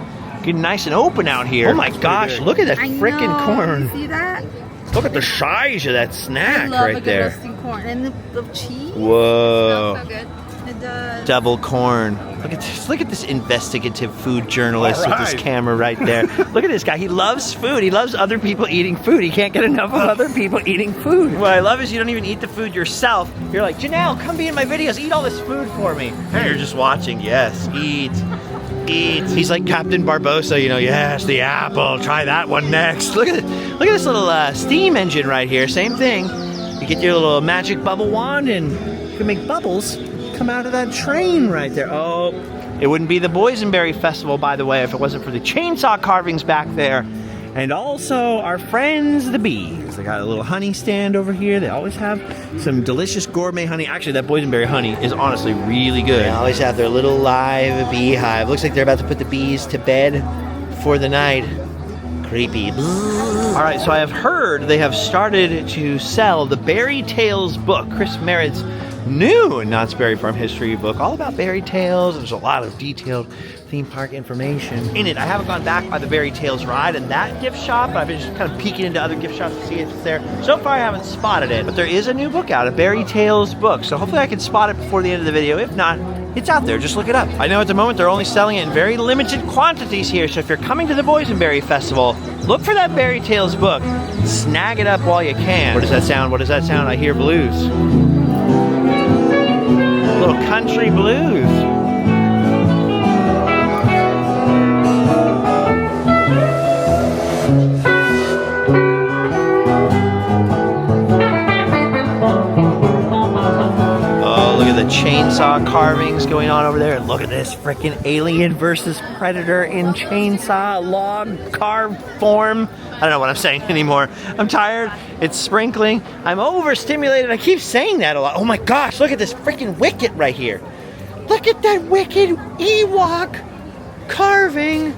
Getting nice and open out here. Oh my gosh, look at that freaking corn. See that? Look at the size of that snack right there. Roasting corn and the cheese. Whoa. It smells so good. It does. Double corn. Look at this investigative food journalist with this camera right there. Look at this guy. He loves food. He loves other people eating food. He can't get enough of other people eating food. What I love is you don't even eat the food yourself. You're like, Janelle, come be in my videos. Eat all this food for me. And you're just watching. Yes, eat. Eat. He's like Captain Barbosa, you know, yes, the apple. Try that one next. Look at this little steam engine right here. Same thing. You get your little magic bubble wand and you can make bubbles come out of that train right there. Oh, it wouldn't be the Boysenberry Festival, by the way, if it wasn't for the chainsaw carvings back there. And also our friends, the bees. They got a little honey stand over here. They always have some delicious gourmet honey. Actually, that Boysenberry honey is honestly really good. They always have their little live beehive. Looks like they're about to put the bees to bed for the night. Creepy. All right, so I have heard they have started to sell the Berry Tales book, Chris Merritt's new Knott's Berry Farm history book, all about Berry Tales. There's a lot of detailed theme park information in it. I haven't gone back by the Berry Tales ride and that gift shop, but I've been just kind of peeking into other gift shops to see if it's there. So far, I haven't spotted it, but there is a new book out, a Berry Tales book. So hopefully I can spot it before the end of the video. If not, it's out there. Just look it up. I know at the moment they're only selling it in very limited quantities here. So if you're coming to the Boysenberry Festival, look for that Berry Tales book. Snag it up while you can. What does that sound? What does that sound? I hear blues. Little country blues. Oh, look at the the chainsaw carvings going on over there. And look at this freaking Alien versus Predator in chainsaw log carved form. I don't know what I'm saying anymore. I'm tired. It's sprinkling. I'm overstimulated. I keep saying that a lot. Oh my gosh, look at this freaking wicket right here. Look at that wicked Ewok carving.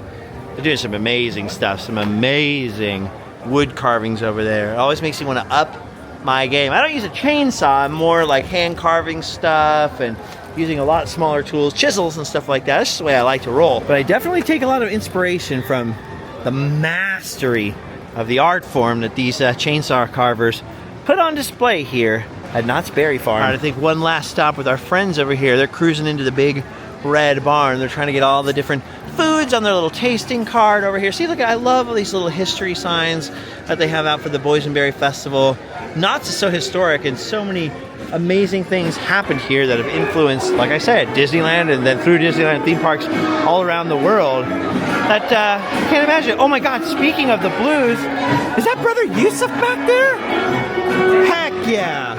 They're doing some amazing stuff, some amazing wood carvings over there. It always makes me want to up my game. I don't use a chainsaw, I'm more like hand carving stuff and using a lot smaller tools, chisels and stuff like that. That's just the way I like to roll. But I definitely take a lot of inspiration from the mastery of the art form that these chainsaw carvers put on display here at Knott's Berry Farm. All right, I think one last stop with our friends over here. They're cruising into the big red barn. They're trying to get all the different foods on their little tasting card over here. See, look, I love all these little history signs that they have out for the Boysenberry Festival. Knott's is so historic and so many amazing things happened here that have influenced, like I said, Disneyland and then through Disneyland theme parks all around the world. That I can't imagine. Oh my God, speaking of the blues, is that Brother Yusuf back there? Heck yeah.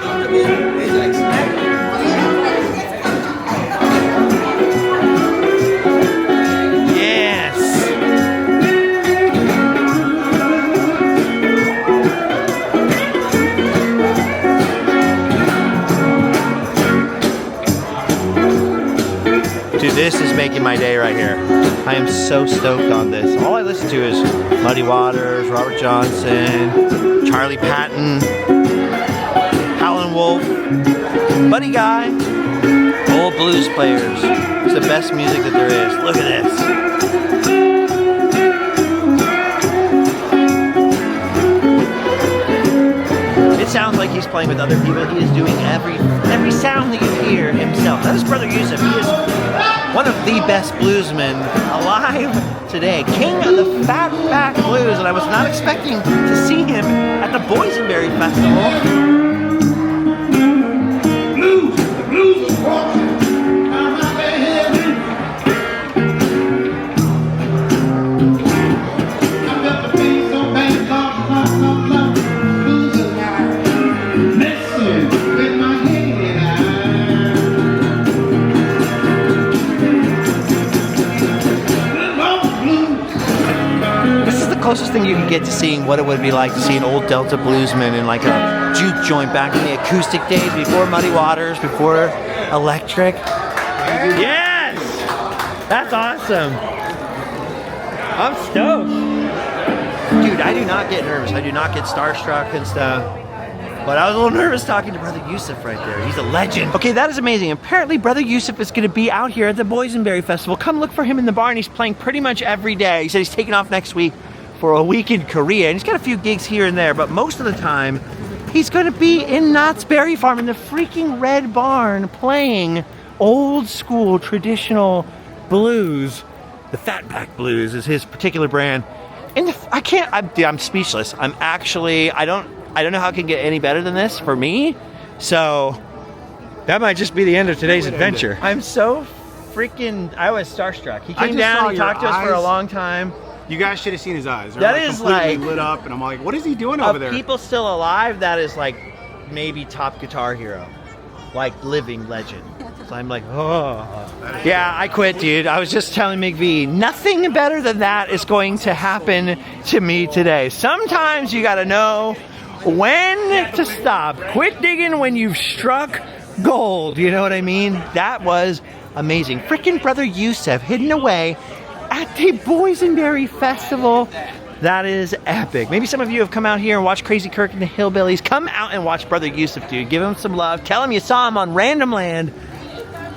Dude, this is making my day right here. I am so stoked on this. All I listen to is Muddy Waters, Robert Johnson, Charlie Patton, Howlin' Wolf, Buddy Guy, old blues players. It's the best music that there is. Look at this. It sounds like he's playing with other people. He is doing every sound that you hear himself. That is Brother Yusuf. He is one of the best bluesmen alive today. King of the Fatback Blues, and I was not expecting to see him at the Boysenberry Festival. Closest thing you can get to seeing what it would be like to see an old Delta bluesman in like a juke joint back in the acoustic days, before Muddy Waters, before electric. Yes! That's awesome. I'm stoked. Dude, I do not get nervous. I do not get starstruck and stuff. But I was a little nervous talking to Brother Yusuf right there. He's a legend. Okay, that is amazing. Apparently, Brother Yusuf is going to be out here at the Boysenberry Festival. Come look for him in the barn. He's playing pretty much every day. He said he's taking off next week for a week in Korea, and he's got a few gigs here and there, but most of the time he's going to be in Knott's Berry Farm in the freaking red barn playing old school traditional blues. The Fatback Blues is his particular brand, and I'm speechless. I don't know how it can get any better than this for me, so that might just be the end of today's adventure. I'm so freaking, I was starstruck. He came down, he talked to us for a long time. You guys should have seen his eyes. They're That like is completely like lit up, and I'm like, what is he doing over there? People still alive, that is like maybe top guitar hero, like living legend. So I'm like, oh. Yeah, I quit, dude. I was just telling McVie, nothing better than that is going to happen to me today. Sometimes you gotta know when to stop. Quit digging when you've struck gold. You know what I mean? That was amazing. Freaking Brother Yusuf hidden away at the Boysenberry Festival. That is epic. Maybe some of you have come out here and watched Crazy Kirk and the Hillbillies. Come out and watch Brother Yusuf, dude. Give him some love. Tell him you saw him on Random Land.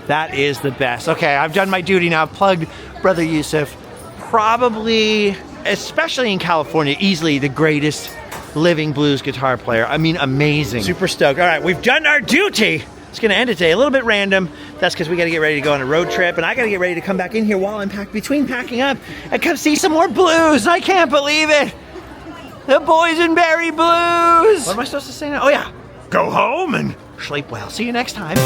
That is the best. Okay, I've done my duty now. I've plugged Brother Yusuf. Probably, especially in California, easily the greatest living blues guitar player. I mean, amazing. Super stoked. All right, we've done our duty. It's going to end it today. A little bit random. That's because we got to get ready to go on a road trip, and I got to get ready to come back in here while I'm between packing up and come see some more blues. I can't believe it. The Boysenberry Blues. What am I supposed to say now? Oh, yeah. Go home and sleep well. See you next time.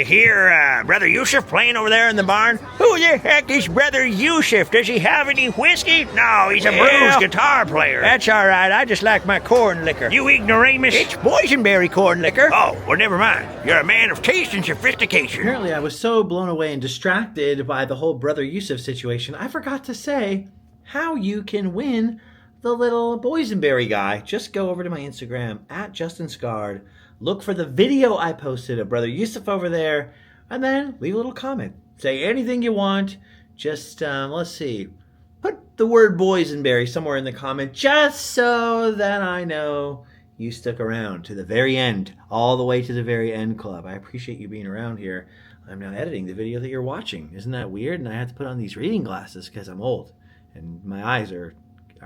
hear Brother Yusuf playing over there in the barn? Who the heck is Brother Yusuf? Does he have any whiskey? No, he's a blues guitar player. That's all right. I just like my corn liquor. You ignoramus. It's boysenberry corn liquor. Oh, well, never mind. You're a man of taste and sophistication. Apparently, I was so blown away and distracted by the whole Brother Yusuf situation, I forgot to say how you can win the little boysenberry guy. Just go over to my Instagram, @JustinScarred. Look for the video I posted of Brother Yusuf over there, and then leave a little comment. Say anything you want. Just, let's see, put the word boysenberry somewhere in the comment, just so that I know you stuck around to the very end, all the way to the very end, club. I appreciate you being around here. I'm now editing the video that you're watching. Isn't that weird? And I have to put on these reading glasses because I'm old, and my eyes are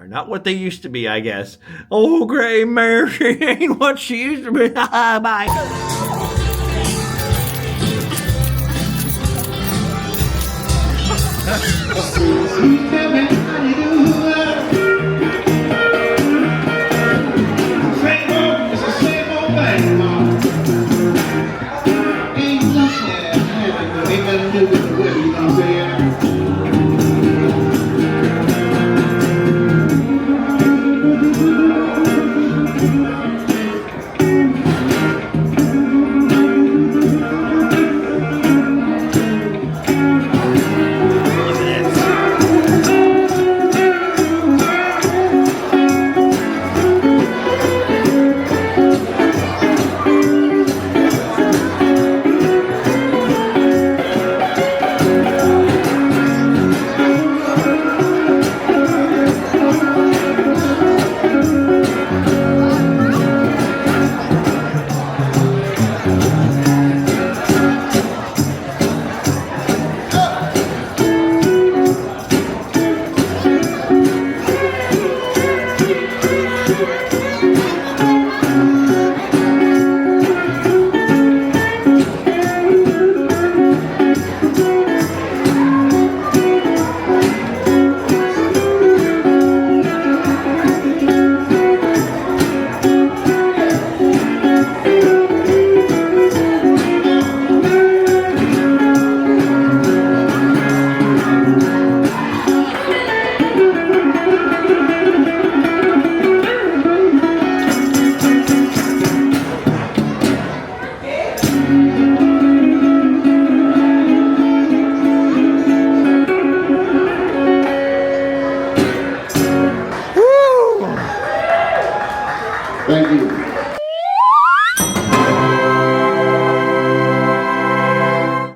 not what they used to be, I guess. Oh, Gray Mare, she ain't what she used to be. Bye. Thank you.